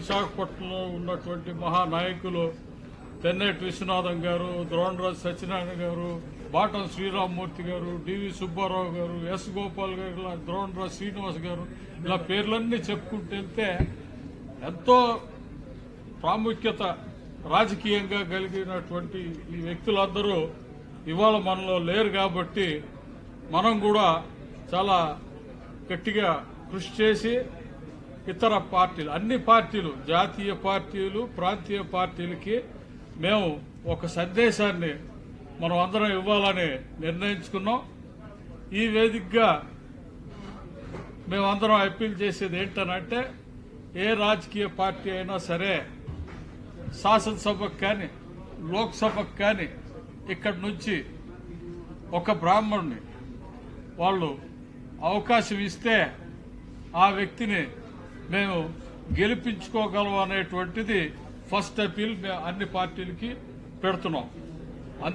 విశాఖపట్నంలో ఉన్నటువంటి మహానాయకులు తెన్నేటి విశ్వనాథం గారు, ద్రోణరాజు సత్యనారాయణ గారు, బాటం శ్రీరామ్మూర్తి గారు, డివి సుబ్బారావు గారు, ఎస్ గోపాల్ గారు, ఇలా ద్రోణరాజు శ్రీనివాస్ గారు, ఇలా పేర్లన్నీ చెప్పుకుంటూ వెళ్తే ఎంతో ప్రాముఖ్యత రాజకీయంగా కలిగినటువంటి ఈ వ్యక్తులందరూ ఇవాళ మనలో లేరు. కాబట్టి మనం కూడా చాలా గట్టిగా కృషి చేసి ఇతర పార్టీలు, అన్ని పార్టీలు, జాతీయ పార్టీలు, ప్రాంతీయ పార్టీలకి మేము ఒక సందేశాన్ని మనం అందరం ఇవ్వాలని నిర్ణయించుకున్నాం. ఈ వేదికగా మేమందరం అప్పీల్ చేసేది ఏంటనంటే, ఏ రాజకీయ పార్టీ అయినా సరే శాసనసభకు కానీ లోక్సభకు కానీ ఇక్కడి నుంచి ఒక బ్రాహ్మణుని వాళ్ళు అవకాశం ఇస్తే ఆ వ్యక్తిని మేము గెలిపించుకోగలం అనేటువంటిది ఫస్ట్ అపీల్ మేము అన్ని పార్టీలకి పెడుతున్నాం.